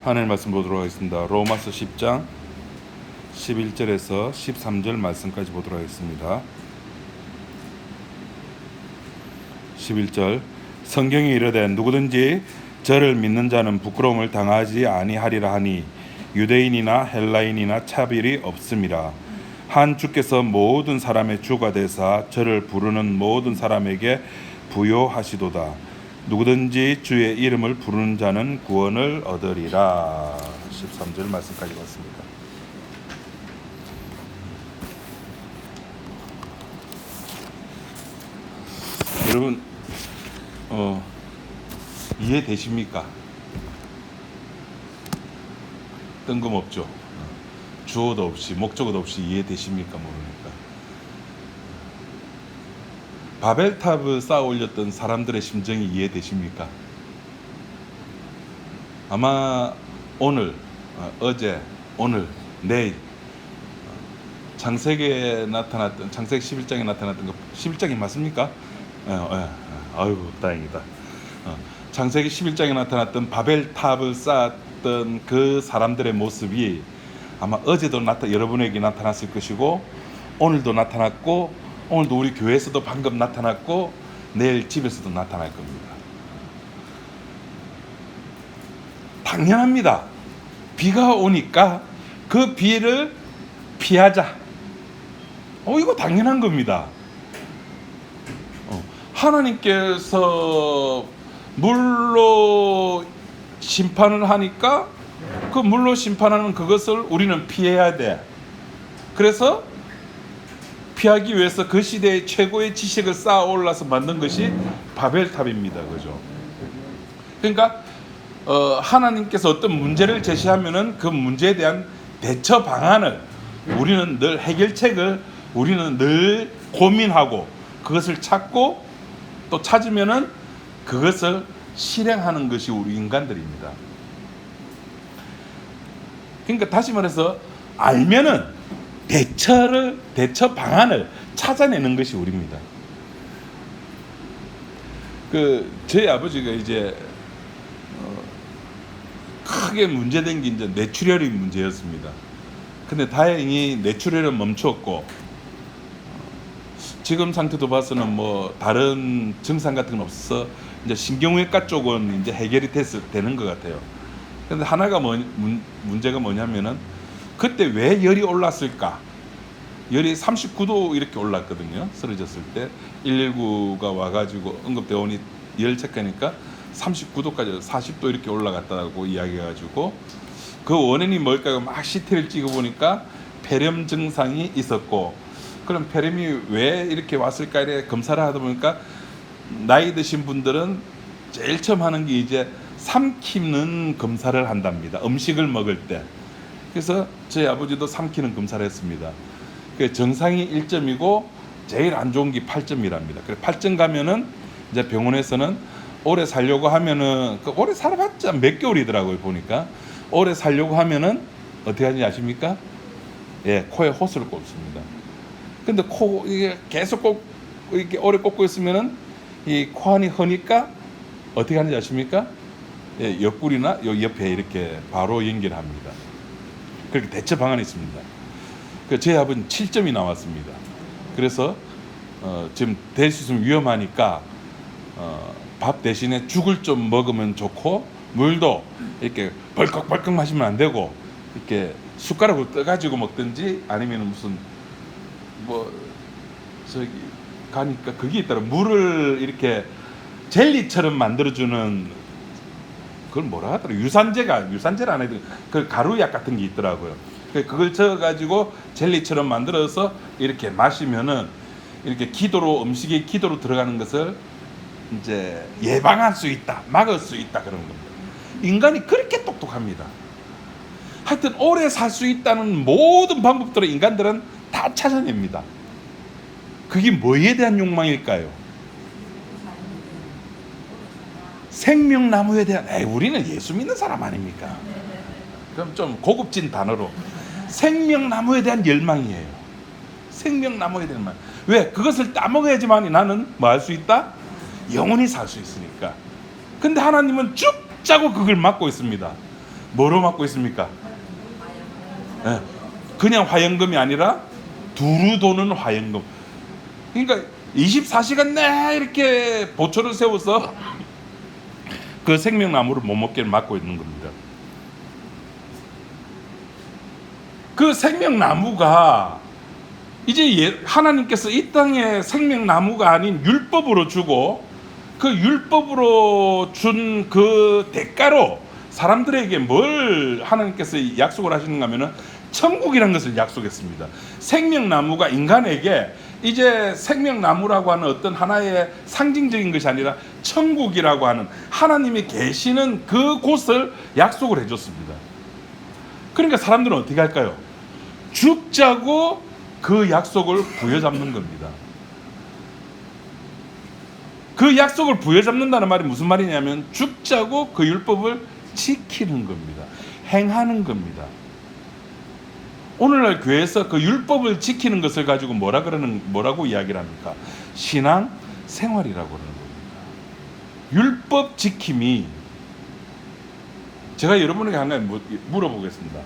하나님 말씀 보도록 하겠습니다. 로마서 10장 11절에서 13절 말씀까지 보도록 하겠습니다. 11절 성경이 이르되 누구든지 저를 믿는 자는 부끄러움을 당하지 아니하리라 하니 유대인이나 헬라인이나 차별이 없음이라. 한 주께서 모든 사람의 주가 되사 저를 부르는 모든 사람에게 부요하시도다. 누구든지 주의 이름을 부르는 자는 구원을 얻으리라. 13절 말씀까지 봤습니다. 여러분 이해되십니까? 뜬금없죠. 주어도 없이 목적어도 없이 이해되십니까? 모르니까. 바벨탑을 쌓아 올렸던 사람들의 심정이 이해되십니까? 아마 오늘, 어제, 오늘, 내일 창세기에 나타났던, 창세기 11장에 나타났던 거 11장이 맞습니까? 아이고 다행이다. 창세기 11장에 나타났던 바벨탑을 쌓았던 그 사람들의 모습이 아마 어제도 여러분에게 나타났을 것이고, 오늘도 나타났고, 오늘도 우리 교회에서도 방금 나타났고, 내일 집에서도 나타날 겁니다. 당연합니다. 비가 오니까 그 비를 피하자. 이거 당연한 겁니다. 하나님께서 물로 심판을 하니까 그 물로 심판하는 그것을 우리는 피해야 돼. 그래서 피하기 위해서 그 시대의 최고의 지식을 쌓아 올라서 만든 것이 바벨탑입니다. 그죠? 그러니까 하나님께서 어떤 문제를 제시하면은 그 문제에 대한 대처 방안을 우리는 늘 해결책을 우리는 늘 고민하고 그것을 찾고 또 찾으면은 그것을 실행하는 것이 우리 인간들입니다. 그러니까 다시 말해서 알면은 대처 방안을 찾아내는 것이 우리입니다. 저희 아버지가 이제 크게 문제된 게 이제 뇌출혈이 문제였습니다. 근데 다행히 뇌출혈은 멈췄고 지금 상태도 봐서는 뭐 다른 증상 같은 건 없어서 이제 신경외과 쪽은 이제 해결이 되는 것 같아요. 근데 하나가 문제가 뭐냐면은 그때 왜 열이 올랐을까? 열이 39도 이렇게 올랐거든요. 쓰러졌을 때 119가 와가지고 응급대원이 열 체크하니까 39도까지 40도 이렇게 올라갔다고 이야기해가지고 그 원인이 뭘까요? 막 CT를 찍어보니까 폐렴 증상이 있었고, 그럼 폐렴이 왜 이렇게 왔을까 이래 검사를 하다 보니까 나이 드신 분들은 제일 처음 하는 게 이제 삼키는 검사를 한답니다. 음식을 먹을 때. 그래서 저희 아버지도 삼키는 검사를 했습니다. 정상이 1점이고 제일 안 좋은 게 8점이랍니다. 그래서 8점 가면은 이제 병원에서는 오래 살려고 하면은 오래 살아봤자 몇 개월이더라고요. 보니까 오래 살려고 하면은 어떻게 하는지 아십니까? 코에 호스를 꽂습니다. 근데 이게 계속 이렇게 오래 꽂고 있으면은 이 코 안이 허니까 어떻게 하는지 아십니까? 옆구리나 요 옆에 이렇게 바로 연결합니다. 그렇게 대처 방안이 있습니다. 제 아버지는 7점이 나왔습니다. 그래서 지금 될 수 있으면 위험하니까 밥 대신에 죽을 좀 먹으면 좋고, 물도 이렇게 벌컥벌컥 마시면 안 되고 이렇게 숟가락으로 떠가지고 먹든지 아니면 무슨 가니까 그게 있더라고. 물을 이렇게 젤리처럼 만들어주는 그걸 뭐라 하더라. 유산제를 안 해도 그 가루약 같은 게 있더라고요. 그걸 저어가지고 젤리처럼 만들어서 이렇게 마시면은 이렇게 음식이 기도로 들어가는 것을 이제 예방할 수 있다, 막을 수 있다, 그런 겁니다. 인간이 그렇게 똑똑합니다. 하여튼 오래 살 수 있다는 모든 방법들을 인간들은 다 찾아냅니다. 그게 뭐에 대한 욕망일까요? 생명나무에 대한, 우리는 예수 믿는 사람 아닙니까? 그럼 좀 고급진 단어로 생명나무에 대한 열망이에요. 생명나무에 대한 열망. 왜? 그것을 따먹어야지만 나는 뭐 할 수 있다? 영원히 살 수 있으니까. 근데 하나님은 쭉 짜고 그걸 막고 있습니다. 뭐로 막고 있습니까? 예. 그냥 화연금이 아니라 두루 도는 화연금. 그러니까 24시간 내 이렇게 보초를 세워서 그 생명나무를 못 먹게 막고 있는 겁니다. 그 생명나무가 이제 하나님께서 이 땅에 생명나무가 아닌 율법으로 주고 그 율법으로 준 그 대가로 사람들에게 뭘 하나님께서 약속을 하시는가 하면은 천국이라는 것을 약속했습니다. 생명나무가 인간에게 이제 생명나무라고 하는 어떤 하나의 상징적인 것이 아니라 천국이라고 하는 하나님이 계시는 그 곳을 약속을 해줬습니다. 그러니까 사람들은 어떻게 할까요? 죽자고 그 약속을 부여잡는 겁니다. 그 약속을 부여잡는다는 말이 무슨 말이냐면 죽자고 그 율법을 지키는 겁니다. 행하는 겁니다. 오늘날 교회에서 그 율법을 지키는 것을 가지고 뭐라고 이야기를 합니까? 신앙 생활이라고 하는 겁니다. 율법 지킴이, 제가 여러분에게 하나 물어보겠습니다.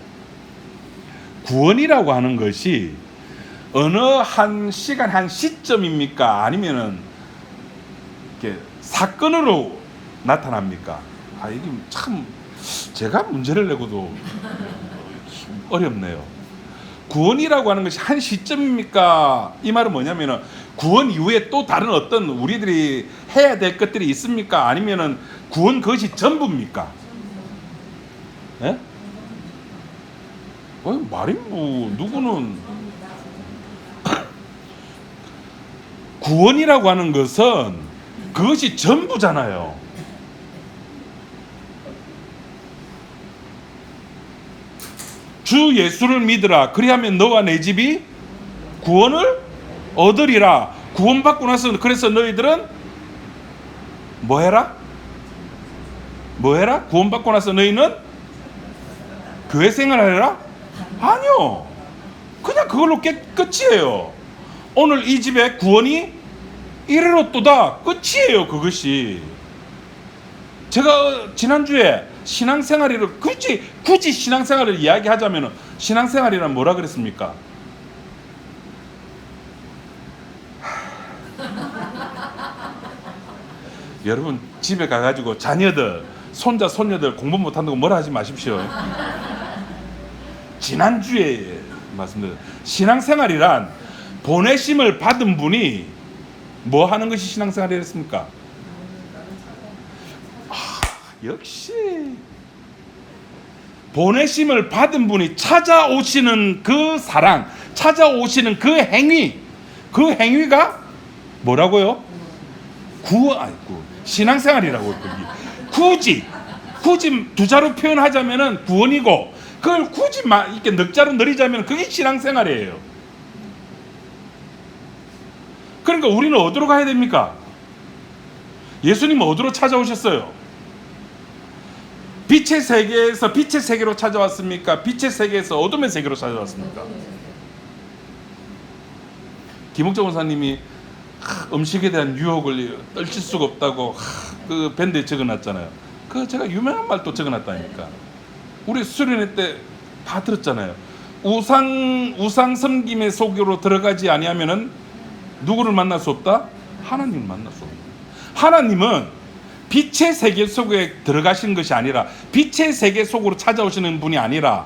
구원이라고 하는 것이 어느 한 시간 한 시점입니까? 아니면은 이렇게 사건으로 나타납니까? 이게 참 제가 문제를 내고도 어렵네요. 구원이라고 하는 것이 한 시점입니까? 이 말은 뭐냐면은 구원 이후에 또 다른 어떤 우리들이 해야 될 것들이 있습니까? 아니면은 구원 그것이 전부입니까? 예? 말이 뭐 누구는 구원이라고 하는 것은 그것이 전부잖아요. 주 예수를 믿으라. 그리하면 너와 내 집이 구원을 얻으리라. 구원받고 나서 그래서 너희들은 뭐 해라? 뭐 해라? 구원받고 나서 너희는 교회 생활하라? 아니요. 그냥 그걸로 끝이에요. 오늘 이 집에 구원이 이르렀도다. 끝이에요. 그것이. 제가 지난주에 신앙생활을 굳이 신앙생활을 이야기하자면 신앙생활이란 뭐라 그랬습니까? 여러분 집에 가가지고 자녀들 손자 손녀들 공부 못한다고 뭐라 하지 마십시오. 지난주에 말씀드렸어요. 신앙생활이란 보내심을 받은 분이 뭐 하는 것이 신앙생활이었습니까? 역시 보내심을 받은 분이 찾아오시는 그 사랑, 찾아오시는 그 행위가 뭐라고요? 신앙생활이라고. 굳이 두 자로 표현하자면은 구원이고, 그걸 굳이 이렇게 넉 자로 늘리자면 그게 신앙생활이에요. 그러니까 우리는 어디로 가야 됩니까? 예수님은 어디로 찾아오셨어요? 빛의 세계에서 빛의 세계로 찾아왔습니까? 빛의 세계에서 어둠의 세계로 찾아왔습니까? 김옥정 원사님이 음식에 대한 유혹을 떨칠 수가 없다고 그 밴드에 적어놨잖아요. 그 제가 유명한 말도 적어놨다니까. 우리 수련회 때 다 들었잖아요. 우상 섬김의 속으로 들어가지 아니하면은 누구를 만날 수 없다? 하나님을 만날 수 없다. 하나님은 빛의 세계 속에 들어가신 것이 아니라, 빛의 세계 속으로 찾아오시는 분이 아니라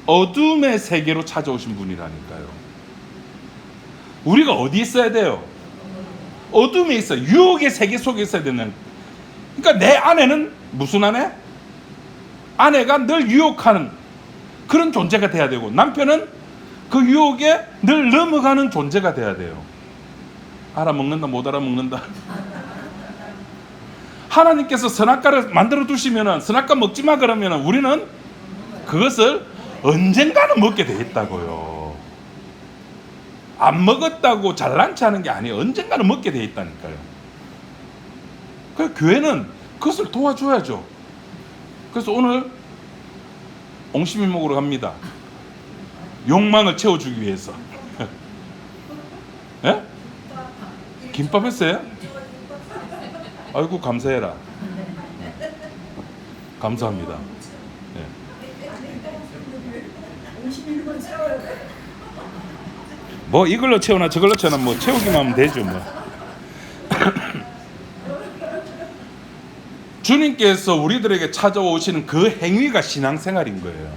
어둠의 세계로 찾아오신 분이라니까요. 우리가 어디에 있어야 돼요? 어둠에 있어요. 유혹의 세계 속에 있어야 되는. 그러니까 내 아내는 무슨 아내? 아내가 늘 유혹하는 그런 존재가 돼야 되고, 남편은 그 유혹에 늘 넘어가는 존재가 돼야 돼요. 알아먹는다 못 알아먹는다. 하나님께서 선악과를 만들어 두시면은 선악과 먹지 마 그러면은 우리는 그것을 언젠가는 먹게 돼 있다고요. 안 먹었다고 잘난 체 하는 게 아니에요. 언젠가는 먹게 돼 있다니까요. 그래서 교회는 그것을 도와줘야죠. 그래서 오늘 옹심이 먹으러 갑니다. 욕망을 채워주기 위해서. 예? 김밥 했어요? 아이고 감사해라. 감사합니다. 예. 뭐 이걸로 채우나 저걸로 채우나 뭐 채우기만 하면 되죠 뭐. 주님께서 우리들에게 찾아오시는 그 행위가 신앙생활인 거예요.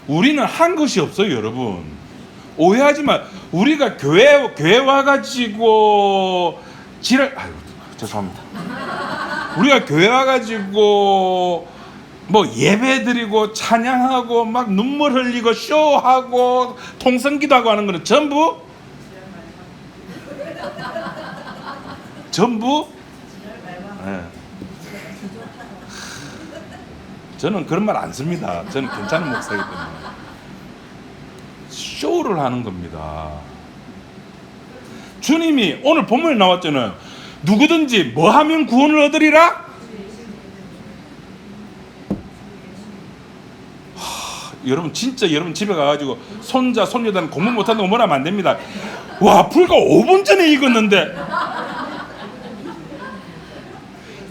우리는 한 것이 없어요, 여러분. 오해하지 마. 우리가 교회 와가지고 아이고 죄송합니다. 우리가 교회 와가지고 뭐 예배드리고 찬양하고 막 눈물 흘리고 쇼하고 통성기도하고 하는 거는 전부 네. 저는 그런 말 안 씁니다. 저는 괜찮은 목사이기 때문에. 쇼를 하는 겁니다. 주님이 오늘 본문에 나왔잖아요. 누구든지 뭐 하면 구원을 얻으리라? 여러분 진짜 여러분 집에 가가지고 손자 손녀들은 공부 못한다고 뭐라 하면 안 됩니다. 와 불과 5분 전에 읽었는데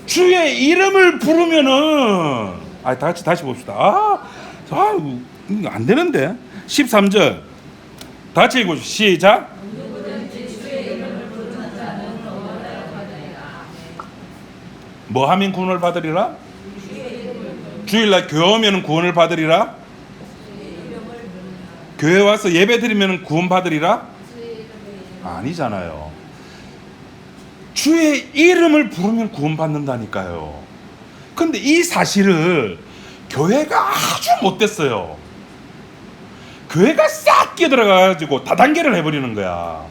주의 이름을 부르면은 다 같이 다시 봅시다. 안 되는데 13절 다 같이 읽어주시죠. 시작. 뭐 하면 구원을 받으리라? 주일날 교회 오면 구원을 받으리라? 교회 와서 예배 드리면 구원 받으리라? 아니잖아요. 주의 이름을 부르면 구원 받는다니까요. 근데 이 사실을 교회가 아주 못됐어요. 교회가 싹 끼어들어가지고 다단계를 해버리는 거야.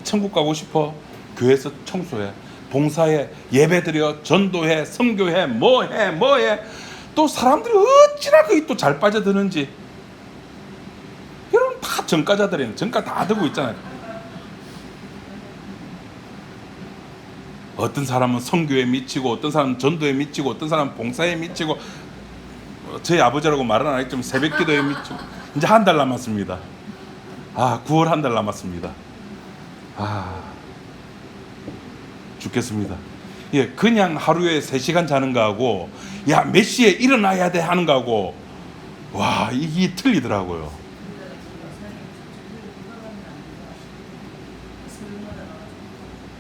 천국 가고 싶어? 교회에서 청소해, 봉사해, 예배드려, 전도해, 선교해, 뭐해. 또 사람들이 어찌나 거기 또 잘 빠져드는지. 여러분 다 전과자들이에요. 전과 다 들고 있잖아요. 어떤 사람은 선교에 미치고, 어떤 사람은 전도에 미치고, 어떤 사람은 봉사에 미치고. 저희 아버지라고 말은 안 했지만 새벽기도에 미치고. 이제 한 달 남았습니다. 9월 한 달 남았습니다. 죽겠습니다. 예, 그냥 하루에 3시간 자는 거하고 야 몇 시에 일어나야 돼 하는 거하고 와 이게 틀리더라고요.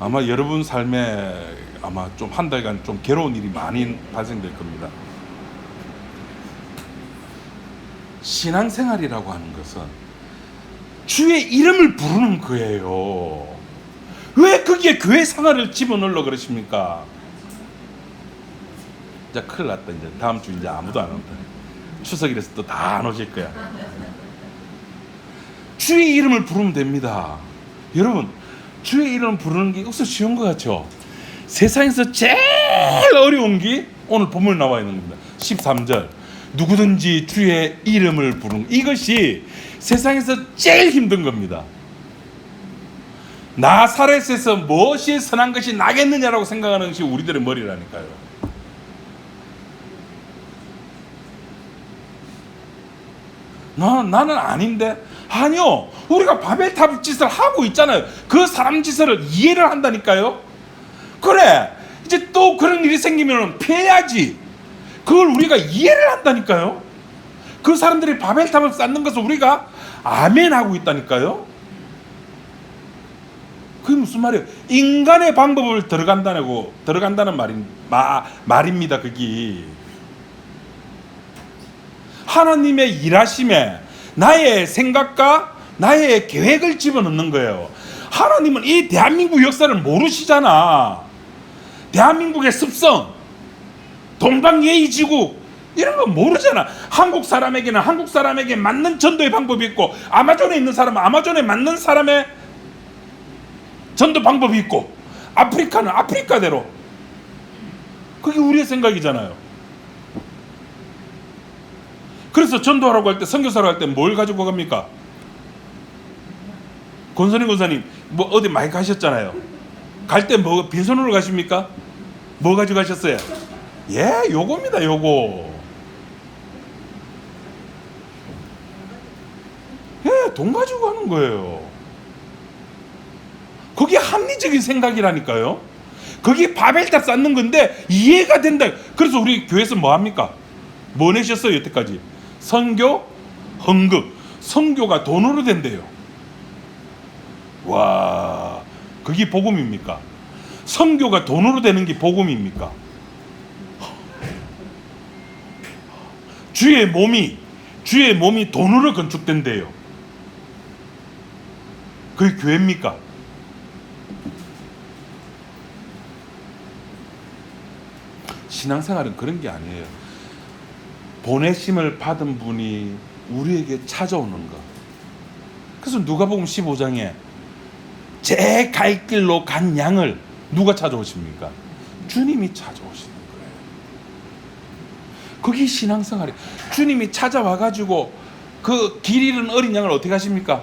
아마 여러분 삶에 아마 좀 한 달간 좀 괴로운 일이 많이 발생될 겁니다. 신앙생활이라고 하는 것은 주의 이름을 부르는 거예요. 왜 거기에 교회 생활을 집어넣으려고 그러십니까? 이제 큰일 났다. 이제 다음 주 이제 아무도 안 온다. 추석이라서 또 다 안 오실 거야. 주의 이름을 부르면 됩니다. 여러분 주의 이름 부르는 게 없어 쉬운 것 같죠? 세상에서 제일 어려운 게 오늘 본문에 나와 있는 겁니다. 13절 누구든지 주의 이름을 부르는 이것이 세상에서 제일 힘든 겁니다. 나사렛에서 무엇이 선한 것이 나겠느냐라고 생각하는 것이 우리들의 머리라니까요. 나는 아닌데? 아니요. 우리가 바벨탑 짓을 하고 있잖아요. 그 사람 짓을 이해를 한다니까요. 그래 이제 또 그런 일이 생기면 피해야지. 그걸 우리가 이해를 한다니까요. 그 사람들이 바벨탑을 쌓는 것을 우리가 아멘하고 있다니까요. 그게 무슨 말이에요? 인간의 방법을 들어간다는 말입니다. 그게 하나님의 일하심에 나의 생각과 나의 계획을 집어넣는 거예요. 하나님은 이 대한민국 역사를 모르시잖아. 대한민국의 습성, 동방예의지구 이런 거 모르잖아. 한국 사람에게는 한국 사람에게 맞는 전도의 방법이 있고, 아마존에 있는 사람은 아마존에 맞는 사람의 전도 방법이 있고, 아프리카는 아프리카대로. 그게 우리의 생각이잖아요. 그래서 전도하라고 할 때, 선교사라고 할 때 뭘 가지고 갑니까? 권선님 뭐 어디 많이 가셨잖아요. 갈 때 뭐 빈손으로 가십니까? 뭐 가지고 가셨어요? 예, 요겁니다. 요거. 예, 돈 가지고 가는 거예요. 그게 합리적인 생각이라니까요. 그게 바벨탑 쌓는 건데 이해가 된다. 그래서 우리 교회에서 뭐 합니까? 뭐 내셨어요 여태까지? 선교, 헌금. 선교가 돈으로 된대요. 와, 그게 복음입니까? 선교가 돈으로 되는 게 복음입니까? 주의 몸이 돈으로 건축된대요. 그게 교회입니까? 신앙생활은 그런 게 아니에요. 보내심을 받은 분이 우리에게 찾아오는 것. 그래서 누가복음 15장에 제 갈 길로 간 양을 누가 찾아오십니까? 주님이 찾아오시는 거예요. 그게 신앙생활이에요. 주님이 찾아와가지고 그 길 잃은 어린 양을 어떻게 하십니까?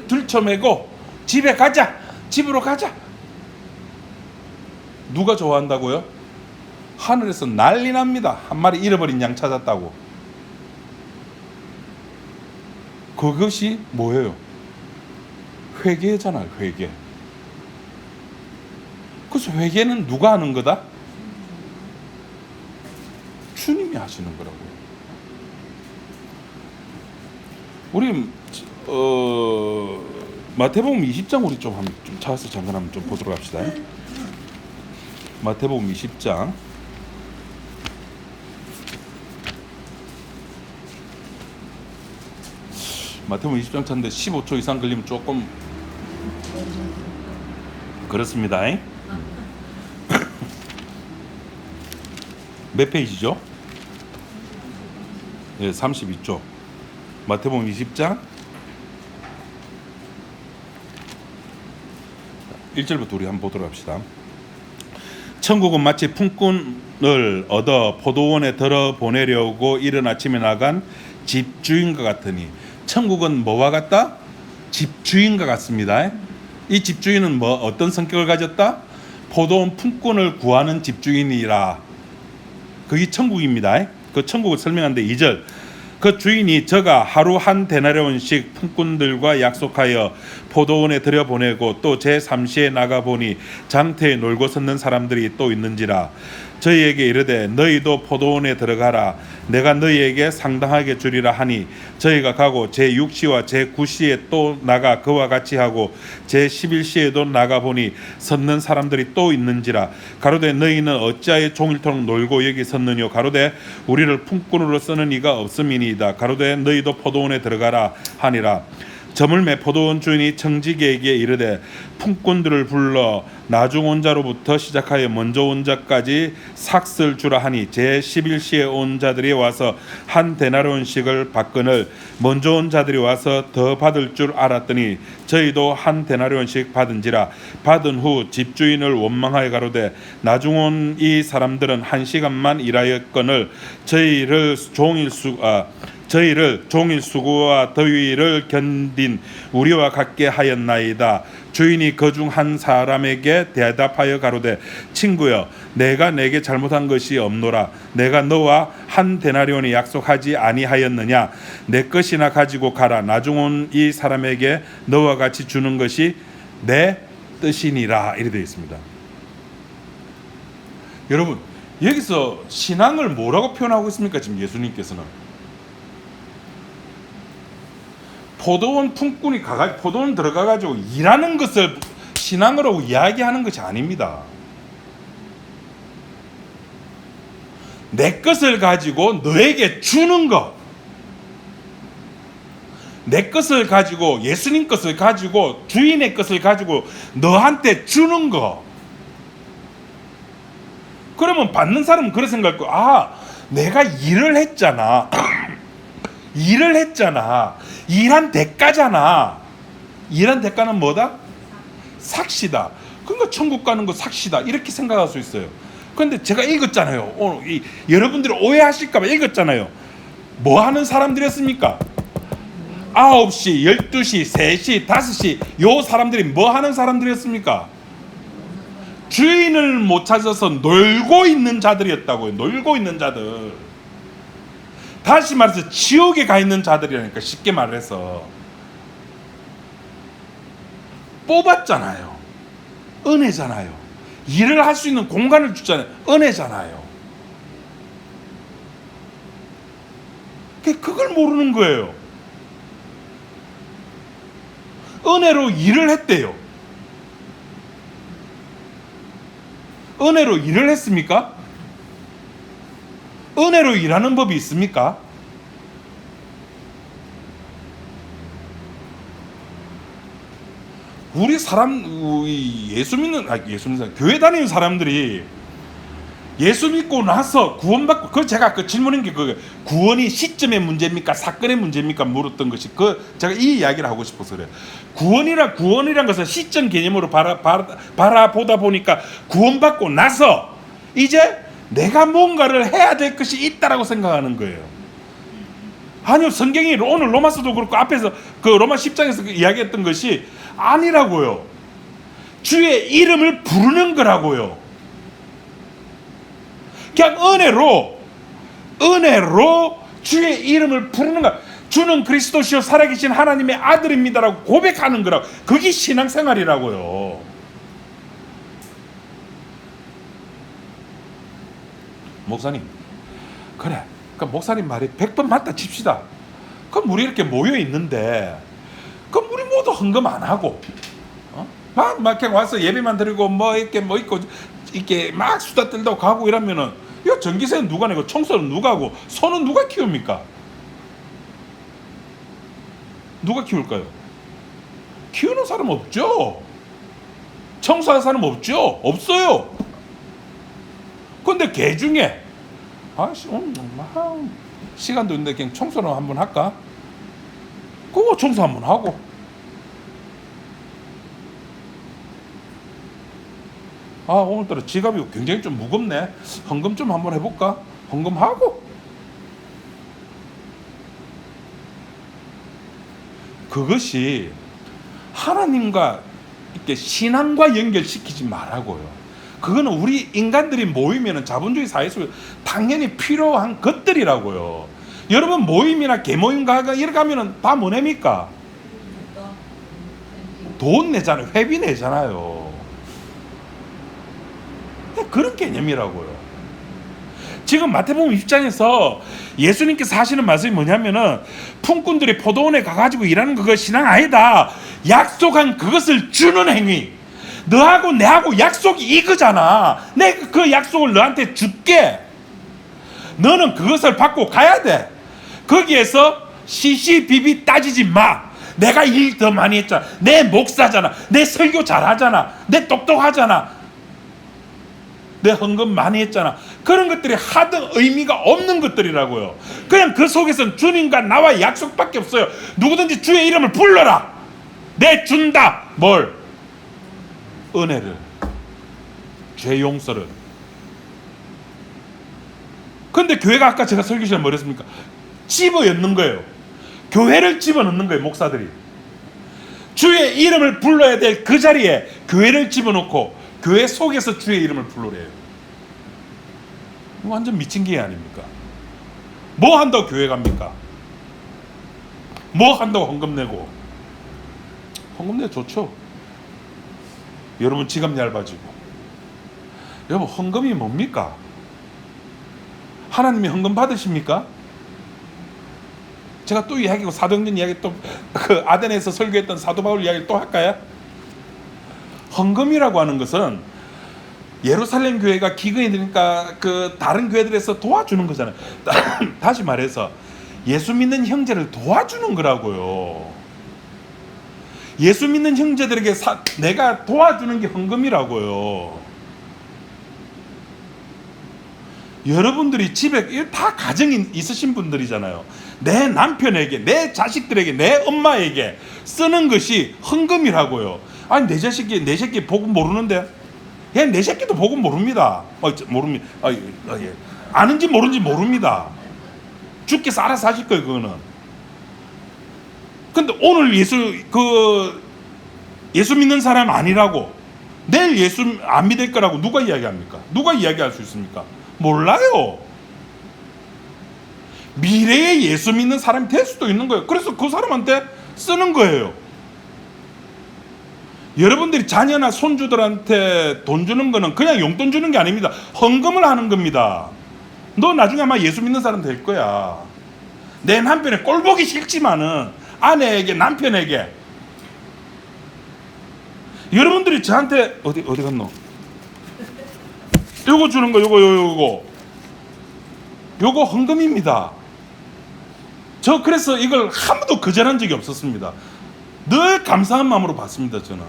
들쳐매고 집에 가자, 집으로 가자. 누가 좋아한다고요? 하늘에서 난리 납니다. 한 마리 잃어버린 양 찾았다고. 그것이 뭐예요? 회개잖아요. 회개. 그래서 회개는 누가 하는 거다? 주님이 하시는 거라고요. 우리 마태복음 20장 우리 좀 찾아서 잠깐 한번 좀 보도록 합시다. 마태복음 20장 마태복음 20장 찾는데 15초 이상 걸리면 조금 그렇습니다. 몇 페이지죠? 예, 32쪽. 마태복음 20장 1절부터 우리 한번 보도록 합시다. 천국은 마치 품꾼을 얻어 포도원에 들어 보내려고 이른 아침에 나간 집주인과 같으니, 천국은 뭐와 같다? 집주인과 같습니다. 이 집주인은 어떤 성격을 가졌다? 포도원 품꾼을 구하는 집주인이라. 그게 천국입니다. 그 천국을 설명하는데 2절. 그 주인이 저가 하루 한 데나리온씩 품꾼들과 약속하여 포도원에 들여보내고 또 제3시에 나가보니 장터에 놀고 섰는 사람들이 또 있는지라. 저희에게 이르되 너희도 포도원에 들어가라. 내가 너희에게 상당하게 주리라 하니, 저희가 가고 제6시와 제9시에 또 나가 그와 같이 하고 제11시에도 나가보니 섰는 사람들이 또 있는지라. 가로되 너희는 어찌하여 종일토록 놀고 여기 섰느뇨. 가로되 우리를 품꾼으로 쓰는 이가 없음이니이다. 가로되 너희도 포도원에 들어가라 하니라. 저물매 포도원 주인이 청지기에게 이르되 품꾼들을 불러 나중 온 자로부터 시작하여 먼저 온 자까지 삭슬 주라 하니, 제11시에 온 자들이 와서 한 데나리온씩을 받거늘 먼저 온 자들이 와서 더 받을 줄 알았더니 저희도 한 데나리온씩 받은지라. 받은 후 집주인을 원망하여 가로되 나중 온 이 사람들은 1시간만 일하였거늘 저희를 종일 수고와 더위를 견딘 우리와 같게 하였나이다. 주인이 그중 한 사람에게 대답하여 가로되 친구여, 내가 내게 잘못한 것이 없노라. 내가 너와 한 데나리온이 약속하지 아니하였느냐. 내 것이나 가지고 가라. 나중 온 이 사람에게 너와 같이 주는 것이 내 뜻이니라. 이렇게 되어 있습니다. 여러분, 여기서 신앙을 뭐라고 표현하고 있습니까? 지금 예수님께서는 포도원 품꾼이 포도원 들어가가지고 일하는 것을 신앙으로 이야기하는 것이 아닙니다. 내 것을 가지고 너에게 주는 것, 내 것을 가지고 예수님 것을 가지고 주인의 것을 가지고 너한테 주는 것. 그러면 받는 사람은 그렇게 생각할 거야. 내가 일을 했잖아. 일을 했잖아. 일한 대가잖아. 일한 대가는 뭐다? 삭시다. 그러니까 천국 가는 거 삭시다. 이렇게 생각할 수 있어요. 그런데 제가 읽었잖아요. 오늘 여러분들이 오해하실까봐 읽었잖아요. 뭐 하는 사람들이었습니까? 9시, 12시, 3시, 5시 요 사람들이 뭐 하는 사람들이었습니까? 주인을 못 찾아서 놀고 있는 자들이었다고요. 놀고 있는 자들. 다시 말해서 지옥에 가 있는 자들이라니까. 쉽게 말해서 뽑았잖아요. 은혜잖아요. 일을 할 수 있는 공간을 주잖아요. 은혜잖아요. 그걸 모르는 거예요. 은혜로 일을 했대요. 은혜로 일을 했습니까? 은혜로 일하는 법이 있습니까? 우리 예수 믿는 교회 다니는 사람들이 예수 믿고 나서 구원받고, 제가 질문인 게 구원이 시점의 문제입니까? 사건의 문제입니까? 물었던 것이 제가 이 이야기를 하고 싶어서 그래요. 구원이란 것은 시점 개념으로 바라보다 보니까 구원받고 나서 이제 내가 뭔가를 해야 될 것이 있다라고 생각하는 거예요. 아니요, 성경이 오늘 로마서도 그렇고 앞에서 로마 10장에서 이야기했던 것이 아니라고요. 주의 이름을 부르는 거라고요. 그냥 은혜로 주의 이름을 부르는 거. 주는 그리스도시요 살아계신 하나님의 아들입니다라고 고백하는 거라고. 그게 신앙생활이라고요. 목사님, 그래, 목사님 말이 100번 맞다 칩시다. 그럼 우리 이렇게 모여 있는데, 그럼 우리 모두 헌금 안 하고, 막 그냥 와서 예배만 드리고 이렇게 막 수다 떨다고 가고 이러면은, 이 전기세는 누가 내고 청소는 누가 하고 소는 누가 키웁니까? 누가 키울까요? 키우는 사람 없죠. 청소하는 사람 없죠. 없어요. 근데 개 중에 시간도 있는데 그냥 청소를 한번 할까? 그거 청소 한번 하고, 오늘따라 지갑이 굉장히 좀 무겁네. 헌금 좀 한번 해볼까? 헌금하고. 그것이 하나님과 이렇게 신앙과 연결시키지 말라고요. 그거는 우리 인간들이 모이면 자본주의 사회 속에 당연히 필요한 것들이라고요. 여러분 모임이나 개모임 이렇게 가면은 다 뭐 냅니까? 돈 내잖아요. 회비 내잖아요. 그런 개념이라고요. 지금 마태복음 입장에서 예수님께서 하시는 말씀이 뭐냐면은 품꾼들이 포도원에 가가지고 일하는 그거 신앙 아니다. 약속한 그것을 주는 행위. 너하고 내하고 약속이 이거잖아. 내가 그 약속을 너한테 줄게. 너는 그것을 받고 가야 돼. 거기에서 시시비비 따지지 마. 내가 일 더 많이 했잖아. 내 목사잖아. 내 설교 잘하잖아. 내 똑똑하잖아. 내 헌금 많이 했잖아. 그런 것들이 하등 의미가 없는 것들이라고요. 그냥 그 속에서는 주님과 나와 약속밖에 없어요. 누구든지 주의 이름을 불러라. 내 준다. 뭘? 은혜를, 죄 용서를. 근데 교회가 아까 제가 설교 시간에 뭐 했습니까? 집어넣는 거예요. 교회를 집어넣는 거예요. 목사들이 주의 이름을 불러야 될 그 자리에 교회를 집어넣고 교회 속에서 주의 이름을 부르래요. 완전 미친 게 아닙니까? 뭐 한다고 교회 갑니까? 뭐 한다고 헌금 내고? 헌금 내 좋죠. 여러분 지갑 얇아지고. 여러분 헌금이 뭡니까? 하나님이 헌금 받으십니까? 제가 또 이야기고 사도행전 이야기 또 그 아덴에서 설교했던 사도 바울 이야기를 또 할까요? 헌금이라고 하는 것은 예루살렘 교회가 기근이 되니까 그 다른 교회들에서 도와주는 거잖아요. 다시 말해서 예수 믿는 형제를 도와주는 거라고요. 예수 믿는 형제들에게 내가 도와주는 게 헌금이라고요. 여러분들이 집에 다 가정이 있으신 분들이잖아요. 내 남편에게, 내 자식들에게, 내 엄마에게 쓰는 것이 헌금이라고요. 아니 내 새끼 복음 모르는데? 예, 내 새끼도 복음 모릅니다. 모릅니다. 예. 아는지 모르는지 모릅니다. 주께서 알아서 하실 거예요, 그거는. 근데 오늘 예수 믿는 사람 아니라고, 내일 예수 안 믿을 거라고 누가 이야기합니까? 누가 이야기할 수 있습니까? 몰라요. 미래에 예수 믿는 사람이 될 수도 있는 거예요. 그래서 그 사람한테 쓰는 거예요. 여러분들이 자녀나 손주들한테 돈 주는 거는 그냥 용돈 주는 게 아닙니다. 헌금을 하는 겁니다. 너 나중에 아마 예수 믿는 사람 될 거야. 내 남편의 꼴 보기 싫지만은 아내에게, 남편에게, 여러분들이 저한테 어디 갔노? 요거 주는 거, 요거 헌금입니다. 저 그래서 이걸 한 번도 거절한 적이 없었습니다. 늘 감사한 마음으로 받습니다. 저는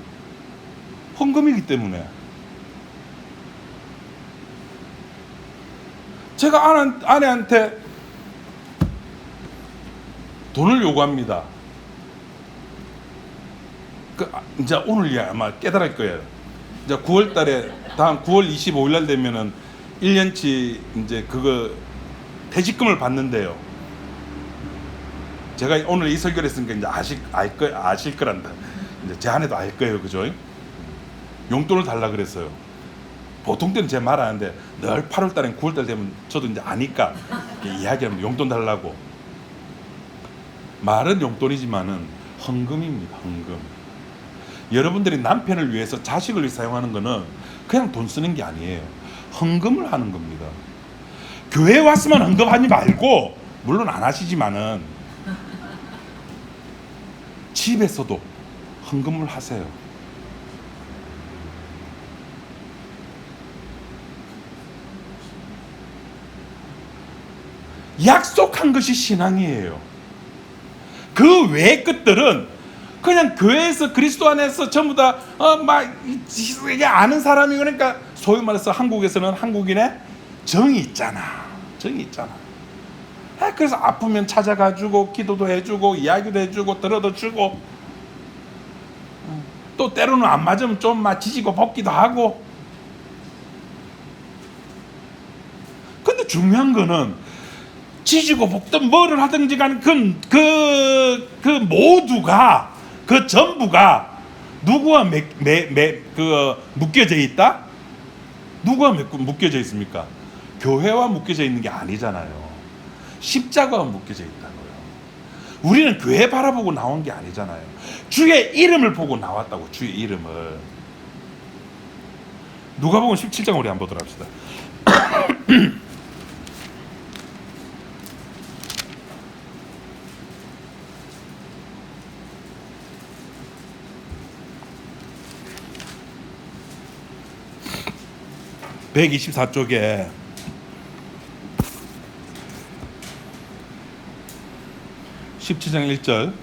헌금이기 때문에. 제가 아내한테 돈을 요구합니다. 이제 오늘이야 아마 깨달을 거예요. 이제 9월 달에, 다음 9월 25일 날 되면은 1년치 이제 그거 퇴직금을 받는데요. 제가 오늘 이 설교를 했으니까 이제 아실 거란다. 이제 제 아내도 알 거예요. 그죠? 용돈을 달라 그랬어요. 보통 때는 제가 말하는데 늘 8월 달엔 9월 달 되면 저도 이제 아니까 이야기하면 용돈 달라고. 말은 용돈이지만은 헌금입니다. 헌금. 여러분들이 남편을 위해서, 자식을 위해 사용하는 거는 그냥 돈 쓰는 게 아니에요. 헌금을 하는 겁니다. 교회 왔으면 헌금하지 말고, 물론 안 하시지만은 집에서도 헌금을 하세요. 약속한 것이 신앙이에요. 그 외의 것들은 그냥 교회에서, 그리스도 안에서 전부 다 이게 아는 사람이, 그러니까 소위 말해서 한국에서는 한국인의 정이 있잖아. 그래서 아프면 찾아가주고, 기도도 해주고, 이야기도 해주고, 들어도 주고, 또 때로는 안 맞으면 좀 지지고 볶기도 하고. 근데 중요한 거는 지지고 볶든 뭐를 하든지 간에 그 모두가, 그 전부가 누구와 묶여져 있다? 누구와 묶여져 있습니까? 교회와 묶여져 있는 게 아니잖아요. 십자가와 묶여져 있다고요. 우리는 교회 바라보고 나온 게 아니잖아요. 주의 이름을 보고 나왔다고. 주의 이름을. 누가복음 17장 우리 한번 보도록 합시다. 124쪽에 (17장 1절)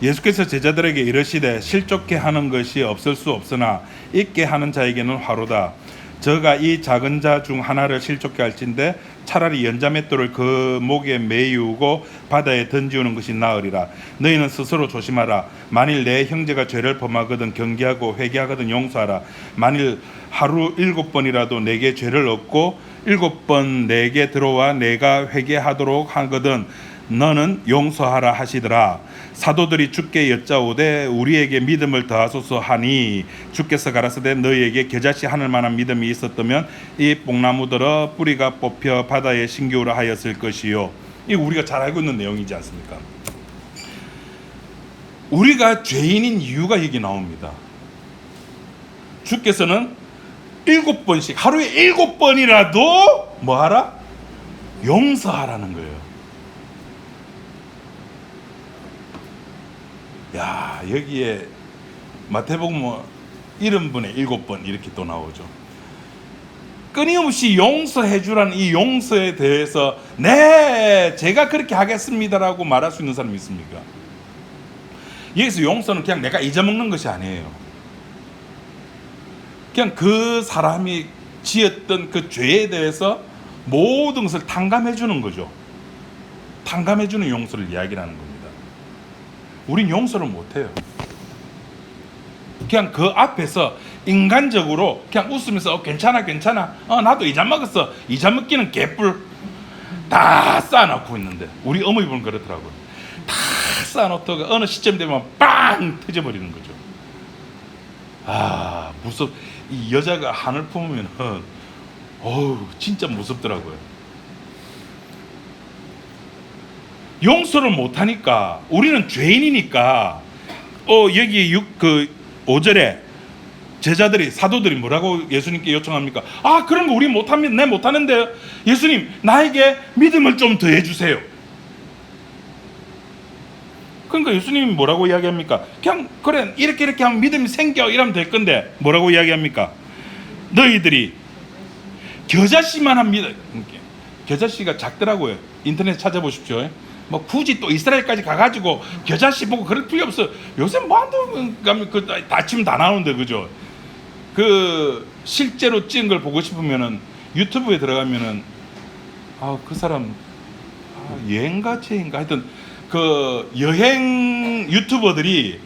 예수께서 제자들에게 이르시되 실족케 하는 것이 없을 수 없으나 있게 하는 자에게는 화로다. 저가 이 작은 자 중 하나를 실족케 할진대 차라리 연자맷돌을 그 목에 매이우고 바다에 던지우는 것이 나으리라. 너희는 스스로 조심하라. 만일 내 형제가 죄를 범하거든 경계하고 회개하거든 용서하라. 만일 하루 7번이라도 내게 죄를 얻고 7번 내게 들어와 내가 회개하도록 하거든 너는 용서하라 하시더라. 사도들이 주께 여짜오되 우리에게 믿음을 더하소서 하니 주께서 가라사대 너희에게 겨자씨 하늘만한 믿음이 있었다면 이 뽕나무들어 뿌리가 뽑혀 바다에 심기우라 하였을 것이요. 이거 우리가 잘 알고 있는 내용이지 않습니까? 우리가 죄인인 이유가 여기 나옵니다. 주께서는 7번씩, 하루에 7번이라도 뭐하라? 용서하라는 거예요. 야, 여기에 마태복음 70분에 7번 이렇게 또 나오죠. 끊임없이 용서해 주라는 이 용서에 대해서 네, 제가 그렇게 하겠습니다라고 말할 수 있는 사람이 있습니까? 여기서 용서는 그냥 내가 잊어먹는 것이 아니에요. 그냥 그 사람이 지었던 그 죄에 대해서 모든 것을 탕감해 주는 거죠. 탕감해 주는 용서를 이야기하는 겁니다. 우린 용서를 못해요. 그냥 그 앞에서 인간적으로 그냥 웃으면서 괜찮아 나도 이 잔 먹었어. 이 잔 먹기는 개뿔 다 쌓아놓고 있는데 우리 어머니분 그렇더라고요. 다 쌓아놓다가 어느 시점 되면 빵 터져버리는 거죠. 아, 이 여자가 한을 품으면 어우 진짜 무섭더라고요. 용서를 못하니까 우리는 죄인이니까 여기 5절에 제자들이, 사도들이 뭐라고 예수님께 요청합니까? 아, 그런 거 우리 못합니다. 내 못하는데 예수님 나에게 믿음을 좀 더해 주세요. 그러니까 예수님이 뭐라고 이야기합니까? 그냥 그래 이렇게 하면 믿음이 생겨 이러면 될 건데 뭐라고 이야기합니까? 너희들이 겨자씨만한 믿음. 겨자씨가 작더라고요. 인터넷 찾아보십시오. 뭐 굳이 또 이스라엘까지 가가지고 겨자씨 보고 그럴 필요 없어. 요새 뭐한다면 그 아침 다 나오는데 그죠? 그 실제로 찍은 걸 보고 싶으면은 유튜브에 들어가면은 그 사람 여행가지인가 하여튼 그 여행 유튜버들이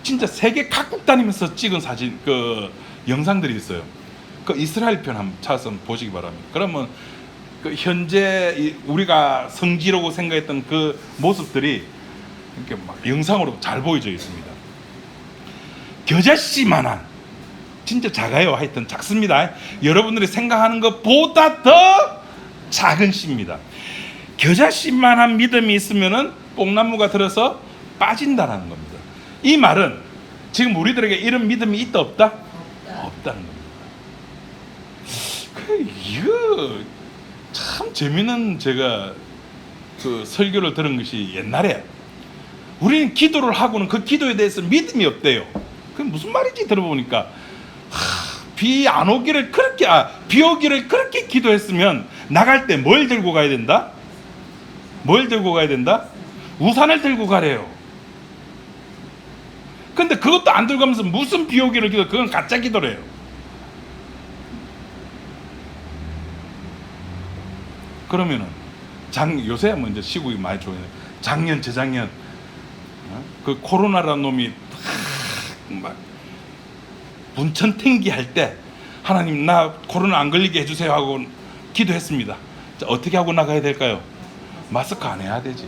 진짜 세계 각국 다니면서 찍은 사진 그 영상들이 있어요. 그 이스라엘 편 한번 찾아서 보시기 바랍니다. 그러면 그 현재 우리가 성지라고 생각했던 그 모습들이 이렇게 막 영상으로 잘 보여져 있습니다. 겨자씨만한 진짜 작아요. 하여튼 작습니다. 여러분들이 생각하는 것보다 더 작은 씨입니다. 겨자씨만한 믿음이 있으면은 뽕나무가 들어서 빠진다는 겁니다. 이 말은 지금 우리들에게 이런 믿음이 있다 없다? 없다는 겁니다. 이거 참 재미있는 제가 그 설교를 들은 것이 옛날에 우리는 기도를 하고는 그 기도에 대해서 믿음이 없대요. 그게 무슨 말인지 들어보니까 비 안 오기를 그렇게 비 오기를 그렇게 기도했으면 나갈 때 뭘 들고 가야 된다? 뭘 들고 가야 된다? 우산을 들고 가래요. 근데 그것도 안 들고 가면서 무슨 비 오기를 기도? 그건 가짜 기도래요. 그러면은 요새 뭐 이제 시국이 많이 좋아요. 작년 재작년 그 코로나라는 놈이 막 문천탱기 할 때 하나님 나 코로나 안 걸리게 해주세요 하고 기도했습니다. 자, 어떻게 하고 나가야 될까요? 마스크 안 해야 되지.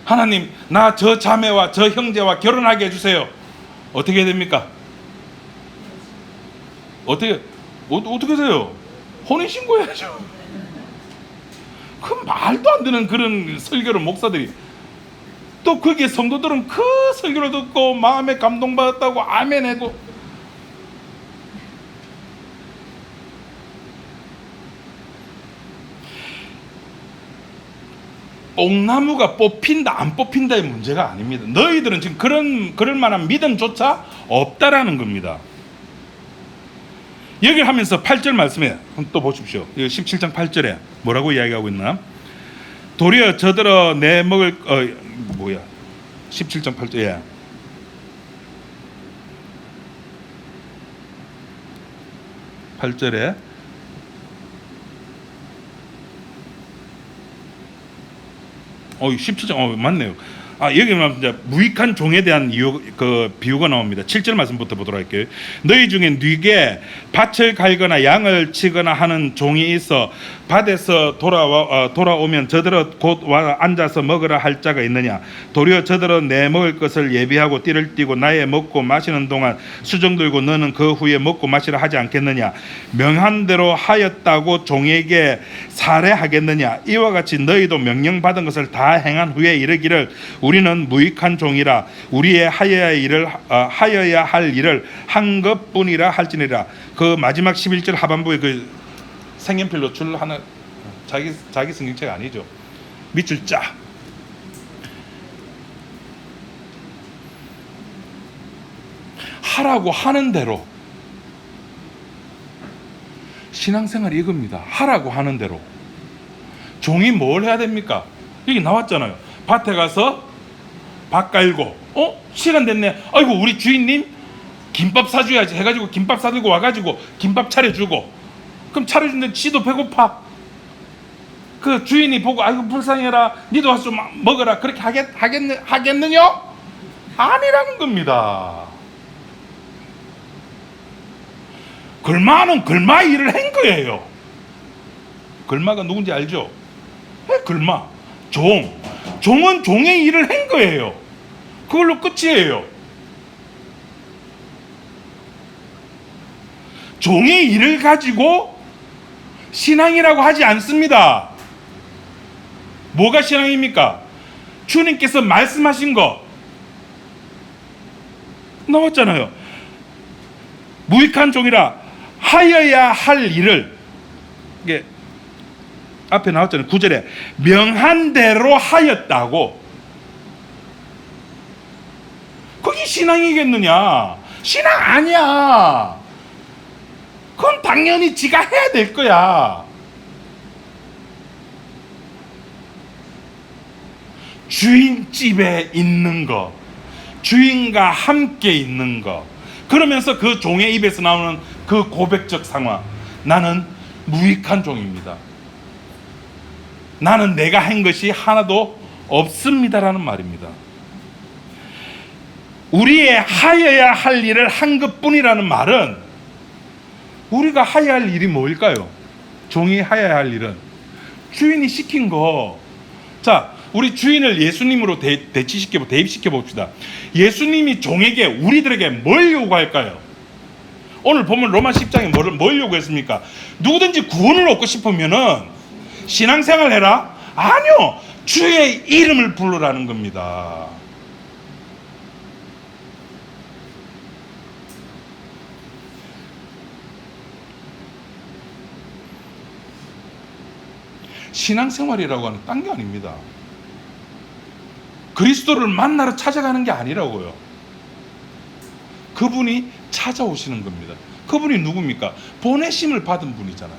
하나님 나 저 자매와 저 형제와 결혼하게 해주세요. 어떻게 해야 됩니까? 어떻게 돼요? 혼인신고해야죠. 그 말도 안 되는 그런 설교를 목사들이 또 거기에 성도들은 그 설교를 듣고 마음에 감동받았다고 아멘 하고 뽕나무가 뽑힌다 안 뽑힌다의 문제가 아닙니다. 너희들은 지금 그럴 만한 믿음조차 없다라는 겁니다. 여기를 하면서 8절 말씀에 또 보십시오. 17장 8절에 뭐라고 이야기하고 있나? 도리어 저들어 내 먹을 17장 8절에 8절에 어, 17장, 맞네요. 여기는 이제 무익한 종에 대한 비유가 나옵니다. 7절 말씀부터 보도록 할게요. 너희 중에 네게 밭을 갈거나 양을 치거나 하는 종이 있어 밭에서 돌아오면 저들어 곧 와 앉아서 먹으라 할 자가 있느냐? 도리어 저들어 내 먹을 것을 예비하고 띠를 띠고 나의 먹고 마시는 동안 수정 들고 너는 그 후에 먹고 마시라 하지 않겠느냐? 명한 대로 하였다고 종에게 살해하겠느냐? 이와 같이 너희도 명령받은 것을 다 행한 후에 이르기를 우리는 무익한 종이라 우리의 하여야 할 일을 한 것뿐이라 할지니라. 그 마지막 11절 하반부에 그 색연필 노출 하나 자기 성경책 아니죠. 밑줄 짜. 하라고 하는 대로 신앙생활이 이겁니다. 하라고 하는 대로 종이 뭘 해야 됩니까? 여기 나왔잖아요. 밭에 가서 밭 깔고 시간 됐네. 아이고 우리 주인님 김밥 사줘야지 해가지고 김밥 사들고 와가지고 김밥 차려주고 그럼 차려주는데 지도 배고파. 그 주인이 보고 아이고 불쌍해라 니도 와서 좀 먹어라 그렇게 하겠느냐? 아니라는 겁니다. 글마는 글마 일을 한 거예요. 글마가 누군지 알죠? 글마 종은 종의 일을 한 거예요. 그걸로 끝이에요. 종의 일을 가지고 신앙이라고 하지 않습니다. 뭐가 신앙입니까? 주님께서 말씀하신 거 나왔잖아요. 무익한 종이라 하여야 할 일을, 이게 앞에 나왔잖아요. 9절에 명한 대로 하였다고. 그게 신앙이겠느냐? 신앙 아니야. 그건 당연히 지가 해야 될 거야. 주인집에 있는 거, 주인과 함께 있는 거, 그러면서 그 종의 입에서 나오는 그 고백적 상황, 나는 무익한 종입니다. 나는 내가 한 것이 하나도 없습니다라는 말입니다. 우리의 하여야 할 일을 한 것뿐이라는 말은, 우리가 하여야 할 일이 뭘까요? 종이 하여야 할 일은 주인이 시킨 거. 자, 우리 주인을 예수님으로 대입시켜 봅시다. 예수님이 종에게, 우리들에게 뭘 요구할까요? 오늘 보면 로마 10장에 뭘 요구했습니까? 누구든지 구원을 얻고 싶으면은 신앙생활 해라? 아니요, 주의 이름을 부르라는 겁니다. 신앙생활이라고 하는 딴 게 아닙니다. 그리스도를 만나러 찾아가는 게 아니라고요. 그분이 찾아오시는 겁니다. 그분이 누굽니까? 보내심을 받은 분이잖아요.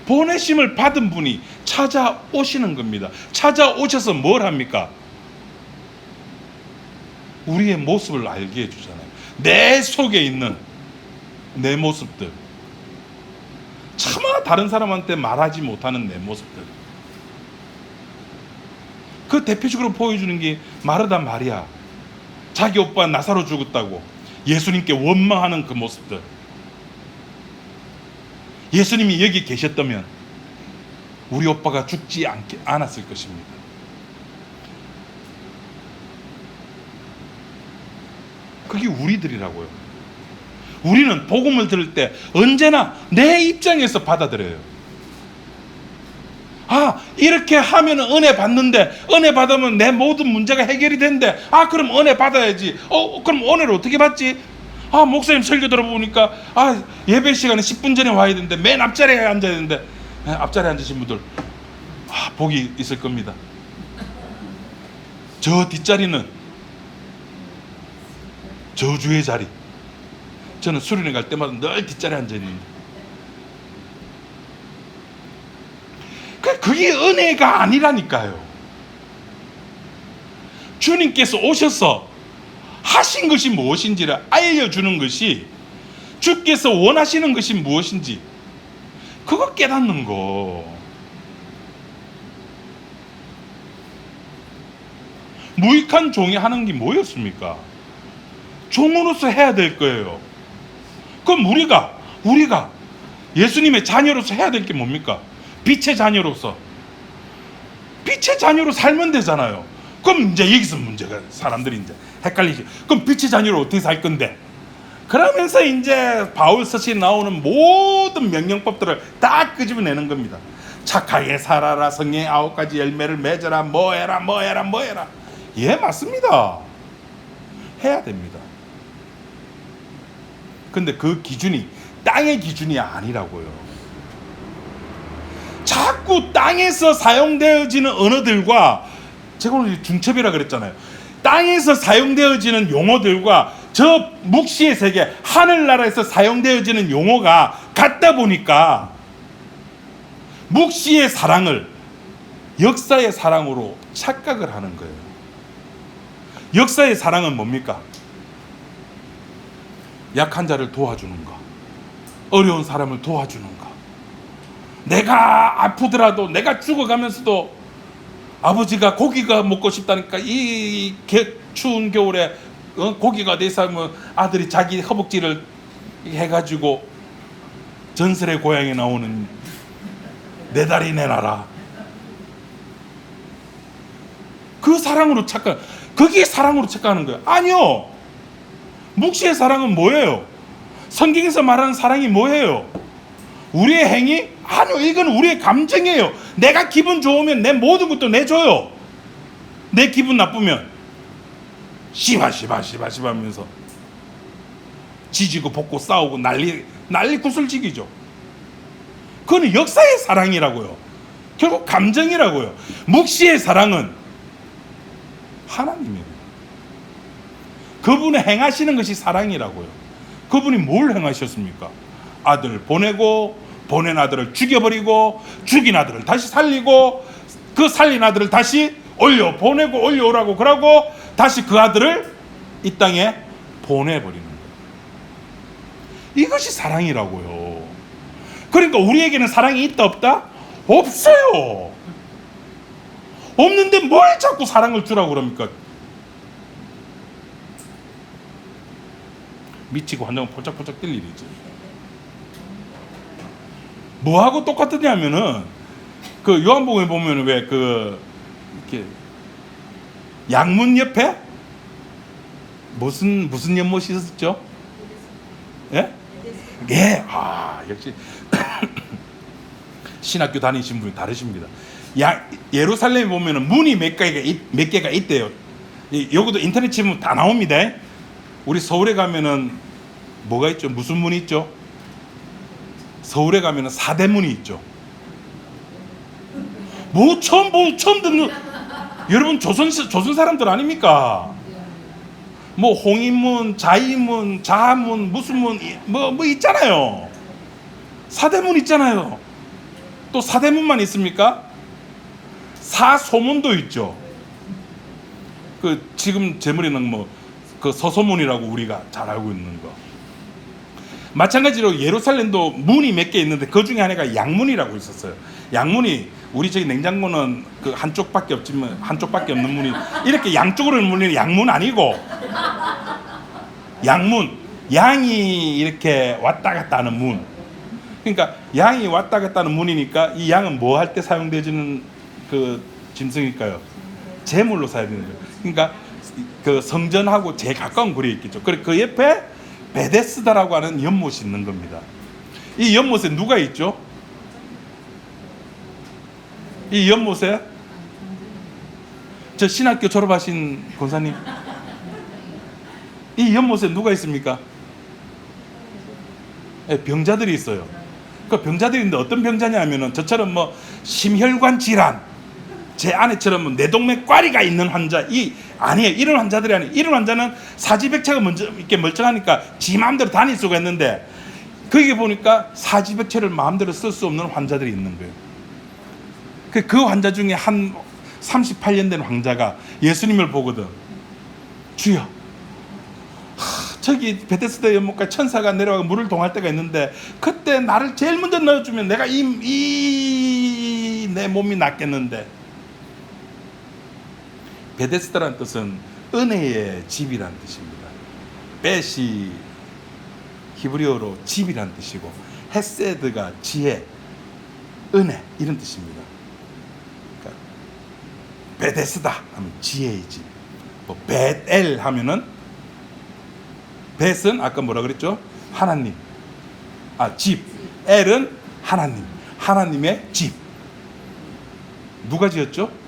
보내심을 받은 분이 찾아오시는 겁니다. 찾아오셔서 뭘 합니까? 우리의 모습을 알게 해주잖아요. 내 속에 있는 내 모습들, 차마 다른 사람한테 말하지 못하는 내 모습들, 그 대표적으로 보여주는 게 마르다 마리아, 자기 오빠 나사로 죽었다고 예수님께 원망하는 그 모습들. 예수님이 여기 계셨다면 우리 오빠가 죽지 않았을 것입니다. 그게 우리들이라고요. 우리는 복음을 들을 때 언제나 내 입장에서 받아들여요. 아, 이렇게 하면 은혜 받는데, 은혜 받으면 내 모든 문제가 해결이 된대. 아, 그럼 은혜 받아야지. 그럼 은혜를 어떻게 받지? 아, 목사님 설교 들어보니까 예배 시간에 10분 전에 와야 되는데 맨 앞자리에 앉아야 되는데, 앞자리에 앉으신 분들 복이 있을 겁니다. 저 뒷자리는 저주의 자리. 저는 수련회 갈 때마다 늘 뒷자리에 앉아 있는데, 그게 은혜가 아니라니까요. 주님께서 오셔서 하신 것이 무엇인지를 알려주는 것이, 주께서 원하시는 것이 무엇인지 그거 깨닫는 거. 무익한 종이 하는 게 뭐였습니까? 종으로서 해야 될 거예요. 그럼 우리가 예수님의 자녀로서 해야 될 게 뭡니까? 빛의 자녀로서, 빛의 자녀로 살면 되잖아요. 그럼 이제 여기서 문제가, 사람들이 이제 헷갈리지. 그럼 빛의 자녀로 어떻게 살 건데? 그러면서 이제 바울 서신에 나오는 모든 명령법들을 다 끄집어내는 겁니다. 착하게 살아라, 성령의 9가지 열매를 맺어라, 뭐 해라. 예, 맞습니다. 해야 됩니다. 근데 그 기준이 땅의 기준이 아니라고요. 자꾸 땅에서 사용되어지는 언어들과, 제가 오늘 중첩이라 그랬잖아요. 땅에서 사용되어지는 용어들과 저 묵시의 세계, 하늘나라에서 사용되어지는 용어가 같다 보니까 묵시의 사랑을 역사의 사랑으로 착각을 하는 거예요. 역사의 사랑은 뭡니까? 약한 자를 도와주는 거, 어려운 사람을 도와주는 거, 내가 아프더라도, 내가 죽어가면서도 아버지가 고기가 먹고 싶다니까 이 추운 겨울에 고기가 내 삶은 아들이 자기 허벅지를 해가지고 전설의 고향에 나오는 내 다리 내놔라. 그 사랑으로 착각, 그게 사랑으로 착각하는 거예요. 아니요. 묵시의 사랑은 뭐예요? 성경에서 말하는 사랑이 뭐예요? 우리의 행위? 아니요, 이건 우리의 감정이에요. 내가 기분 좋으면 내 모든 것도 내줘요. 내 기분 나쁘면 하면서 지지고 볶고 싸우고 난리 구슬지기죠. 그건 역사의 사랑이라고요. 결국 감정이라고요. 묵시의 사랑은 하나님이에요. 그분의 행하시는 것이 사랑이라고요. 그분이 뭘 행하셨습니까? 아들을 보내고, 보낸 아들을 죽여버리고, 죽인 아들을 다시 살리고, 그 살린 아들을 다시 보내고 올려오라고 그러고, 다시 그 아들을 이 땅에 보내버리는 거예요. 이것이 사랑이라고요. 그러니까 우리에게는 사랑이 있다 없다? 없어요. 없는데 뭘 자꾸 사랑을 주라고 그럽니까? 미치고 환장은 폴짝폴짝 뛸 일이지. 뭐하고 똑같으냐면은 그 요한복음에 보면 왜 그 이렇게 양문 옆에 무슨 연못이 있었죠? 예? 예. 역시 신학교 다니신 분이 다르십니다. 예루살렘에 보면은 문이 몇 개가 있대요. 여기도 인터넷 치면 다 나옵니다. 우리 서울에 가면은 뭐가 있죠? 무슨 문이 있죠? 서울에 가면은 사대문이 있죠. 뭐 처음 듣는, 여러분 조선 사람들 아닙니까? 뭐 홍인문, 자이문, 자문, 무슨 문, 뭐 있잖아요. 사대문 있잖아요. 또 사대문만 있습니까? 사소문도 있죠. 그 지금 제 머리는 뭐 그 서소문이라고 우리가 잘 알고 있는 거. 마찬가지로 예루살렘도 문이 몇 개 있는데 그 중에 하나가 양문이라고 있었어요. 양문이 우리 저기 냉장고는 그 한쪽밖에 없지만 한쪽밖에 없는 문이 이렇게 양쪽으로 있는 문이 양문 아니고 양문, 양이 이렇게 왔다 갔다 하는 문. 그러니까 양이 왔다 갔다 하는 문이니까 이 양은 뭐 할 때 사용되지는 그 짐승일까요? 제물로 사용되는 거예요. 그러니까 그 성전하고 제일 가까운 거리에 있겠죠. 그래 그 옆에 베데스다라고 하는 연못이 있는 겁니다. 이 연못에 누가 있죠? 이 연못에 저 신학교 졸업하신 권사님, 이 연못에 누가 있습니까? 병자들이 있어요. 그 병자들이 있는데 어떤 병자냐 하면은 저처럼 뭐 심혈관 질환, 제 아내처럼 뇌동맥 과리가 있는 환자, 아니에요. 이런 환자들이 아니에요. 이런 환자는 사지백체가 먼저 이렇게 멀쩡하니까 지 마음대로 다닐 수가 있는데, 거기 보니까 사지백체를 마음대로 쓸 수 없는 환자들이 있는 거예요. 그 환자 중에 한 38년 된 환자가 예수님을 보거든. 주여, 저기 베데스다 연못까지 천사가 내려와서 물을 동할 때가 있는데 그때 나를 제일 먼저 넣어주면 내가 내 몸이 낫겠는데. 베데스다라는 뜻은 은혜의 집이라는 뜻입니다. 벳이 히브리어로 집이라는 뜻이고, 헤세드가 지혜, 은혜 이런 뜻입니다. 그러니까 베데스다 하면 지혜의 집, 뭐 벳엘 하면은 벳은 아까 뭐라 그랬죠? 하나님, 집, 엘은 하나님, 하나님의 집. 누가 지었죠?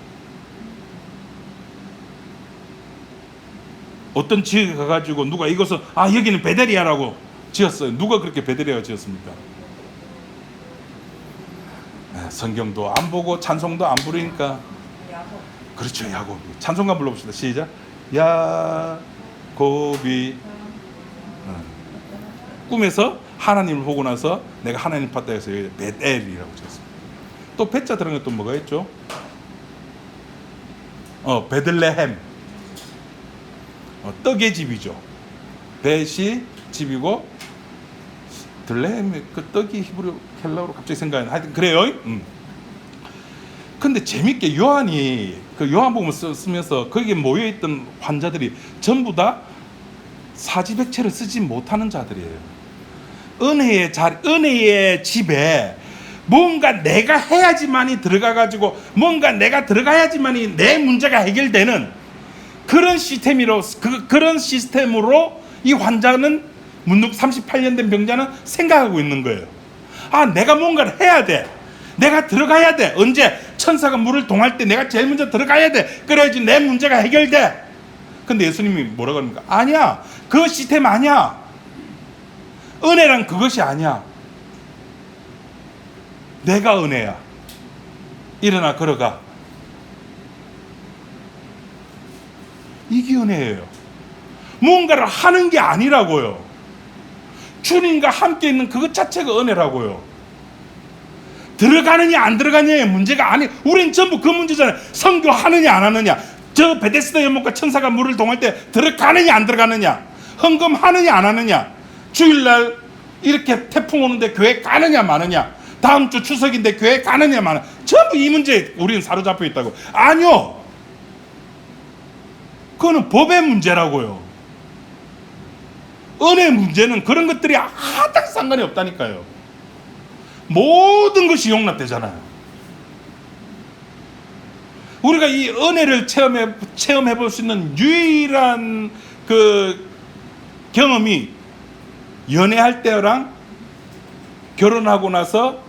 어떤 지역에 가가지고 누가 이것은 여기는 베델이야라고 지었어요. 누가 그렇게 베델이야 지었습니까? 성경도 안 보고 찬송도 안 부르니까. 그렇죠, 야곱이. 찬송가 불러봅시다. 시작. 야곱이 꿈에서 하나님을 보고 나서 내가 하나님 봤다 해서 베델이라고 지었습니다. 또 베자 들어간 것도 뭐가 있죠? 베들레헴, 떡의 집이죠. 벳이 집이고 들레헴, 그 떡이 히브리 헬라어로 갑자기 생각이 하여튼 그래요. 근데 재밌게 요한이 그 요한복음을 쓰면서 거기에 모여있던 환자들이 전부 다 사지백체를 쓰지 못하는 자들이에요. 은혜의 집에 뭔가 내가 해야지만이 들어가가지고 뭔가 내가 들어가야지만이 내 문제가 해결되는 그런 시스템으로 이 환자는, 문득 38년 된 병자는 생각하고 있는 거예요. 내가 뭔가를 해야 돼. 내가 들어가야 돼. 언제? 천사가 물을 동할 때 내가 제일 먼저 들어가야 돼. 그래야지 내 문제가 해결돼. 근데 예수님이 뭐라고 합니까? 아니야. 그 시스템 아니야. 은혜란 그것이 아니야. 내가 은혜야. 일어나 걸어가. 이게 은혜예요. 무언가를 하는 게 아니라고요. 주님과 함께 있는 그것 자체가 은혜라고요. 들어가느냐 안 들어가느냐의 문제가 아니, 우린 전부 그 문제잖아요. 선교하느냐 안 하느냐, 저 베데스다 연못과 천사가 물을 동할 때 들어가느냐 안 들어가느냐, 헌금하느냐 안 하느냐, 주일날 이렇게 태풍 오는데 교회 가느냐 마느냐, 다음 주 추석인데 교회 가느냐 마느냐, 전부 이 문제에 우리는 사로잡혀 있다고. 아니요, 그거는 법의 문제라고요. 은혜의 문제는 그런 것들이 하등 상관이 없다니까요. 모든 것이 용납되잖아요. 우리가 이 은혜를 체험해 볼 수 있는 유일한 그 경험이 연애할 때랑 결혼하고 나서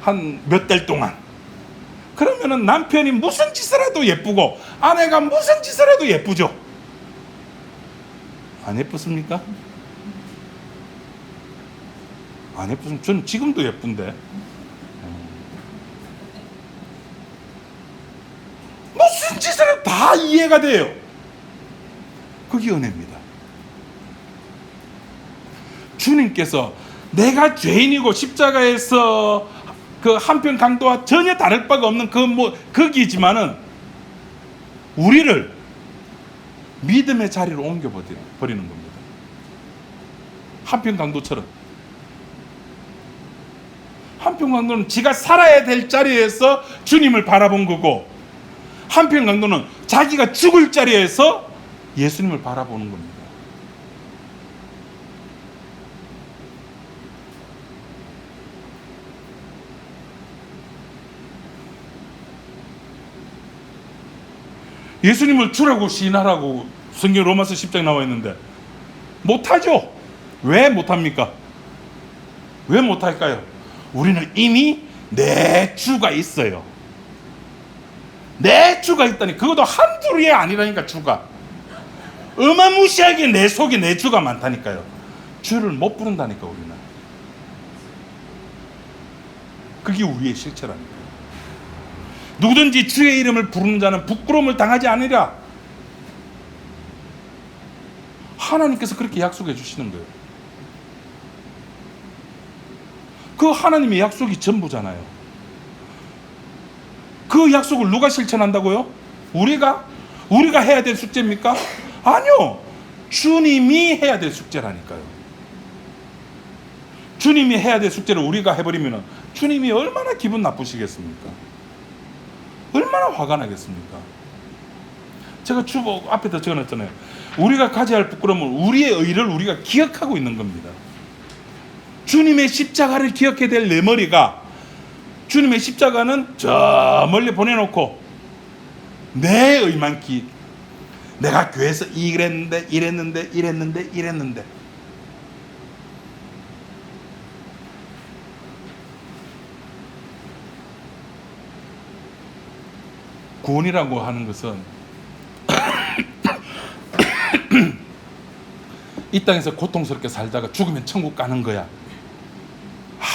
한 몇 달 동안, 그러면은 남편이 무슨 짓을 해도 예쁘고 아내가 무슨 짓을 해도 예쁘죠. 안 예쁘습니까? 안 예쁘면 저는 지금도 예쁜데. 무슨 짓을 해도 다 이해가 돼요. 그게 은혜입니다. 주님께서 내가 죄인이고 십자가에서 그 한편 강도와 전혀 다를 바가 없는 거기지만은 우리를 믿음의 자리로 옮겨버리는 겁니다. 한편 강도처럼. 한편 강도는 지가 살아야 될 자리에서 주님을 바라본 거고, 한편 강도는 자기가 죽을 자리에서 예수님을 바라보는 겁니다. 예수님을 주라고 시인하라고 성경 로마서 10장에 나와 있는데 못하죠. 왜 못합니까? 왜 못할까요? 우리는 이미 내 주가 있어요. 내 주가 있다니, 그것도 한둘이 아니라니까. 주가 어마무시하게 내 속에 내 주가 많다니까요. 주를 못 부른다니까. 우리는 그게 우리의 실체라니까. 누구든지 주의 이름을 부르는 자는 부끄러움을 당하지 않으리라. 하나님께서 그렇게 약속해 주시는 거예요. 그 하나님의 약속이 전부잖아요. 그 약속을 누가 실천한다고요? 우리가 해야 될 숙제입니까? 아니요, 주님이 해야 될 숙제라니까요. 주님이 해야 될 숙제를 우리가 해버리면 주님이 얼마나 기분 나쁘시겠습니까? 얼마나 화가 나겠습니까? 제가 주보 앞에다 적어놨잖아요. 우리가 가져야 할 부끄러움은 우리의 의를 우리가 기억하고 있는 겁니다. 주님의 십자가를 기억해야 될 내 머리가 주님의 십자가는 저 멀리 보내놓고 내 의만 내가 교회에서 이랬는데 구원이라고 하는 것은 이 땅에서 고통스럽게 살다가 죽으면 천국 가는 거야.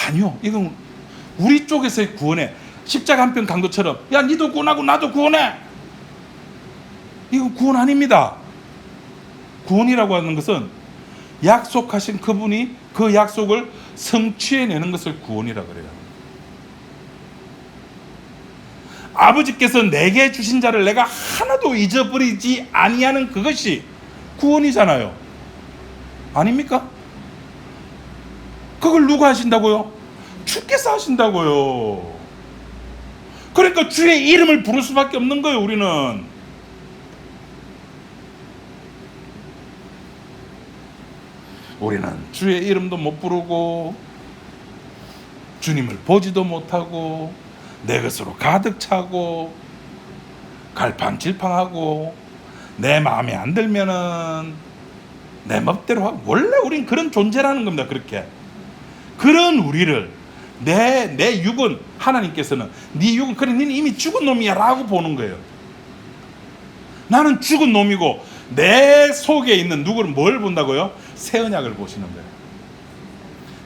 아니요, 이건 우리 쪽에서의 구원에 십자가 한편 강도처럼 야 니도 구원하고 나도 구원해, 이건 구원 아닙니다. 구원이라고 하는 것은 약속하신 그분이 그 약속을 성취해내는 것을 구원이라고 그래요. 아버지께서 내게 주신 자를 내가 하나도 잊어버리지 아니하는 그것이 구원이잖아요. 아닙니까? 그걸 누가 하신다고요? 주께서 하신다고요. 그러니까 주의 이름을 부를 수밖에 없는 거예요. 우리는 주의 이름도 못 부르고 주님을 보지도 못하고 내 것으로 가득 차고 갈팡질팡하고 내 마음에 안 들면은 내 멋대로 하고, 원래 우린 그런 존재라는 겁니다. 그런 우리를 내 육은, 하나님께서는 네 육은 그래 너는 이미 죽은 놈이야 라고 보는 거예요. 나는 죽은 놈이고 내 속에 있는 누구를 뭘 본다고요? 새 언약을 보시는 거예요.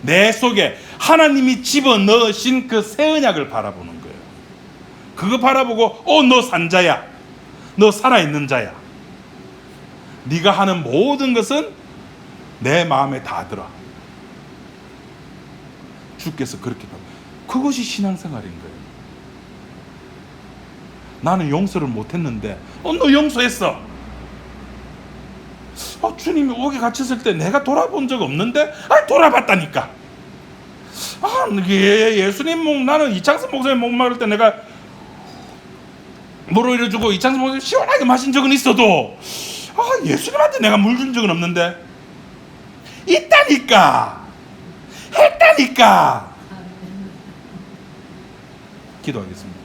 내 속에 하나님이 집어넣으신 그 새 언약을 바라보는 거예요. 그거 바라보고 너 산자야, 너 살아있는 자야, 네가 하는 모든 것은 내 마음에 다 들어. 주께서 그렇게 그것이 신앙생활인 거예요. 나는 용서를 못했는데 너 용서했어. 주님이 옥에 갇혔을 때 내가 돌아본 적 없는데 돌아봤다니까. 예수님 목, 나는 이창섭 목사님 목 마를 때 내가 물을 일어주고 이창섭 목사님 시원하게 마신 적은 있어도 예수님한테 내가 물 준 적은 없는데. 있다니까, 했다니까. 기도하겠습니다.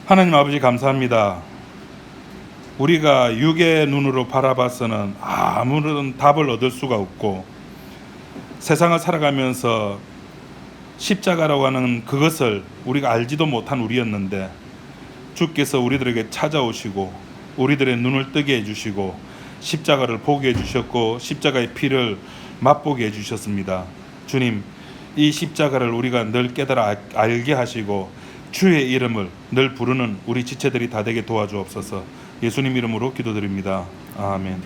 하나님 아버지, 감사합니다. 우리가 육의 눈으로 바라봐서는 아무런 답을 얻을 수가 없고, 세상을 살아가면서 십자가라고 하는 그것을 우리가 알지도 못한 우리였는데, 주께서 우리들에게 찾아오시고 우리들의 눈을 뜨게 해주시고 십자가를 보게 해주셨고 십자가의 피를 맛보게 해주셨습니다. 주님, 이 십자가를 우리가 늘 깨달아 알게 하시고 주의 이름을 늘 부르는 우리 지체들이 다 되게 도와주옵소서. 예수님 이름으로 기도드립니다. 아멘.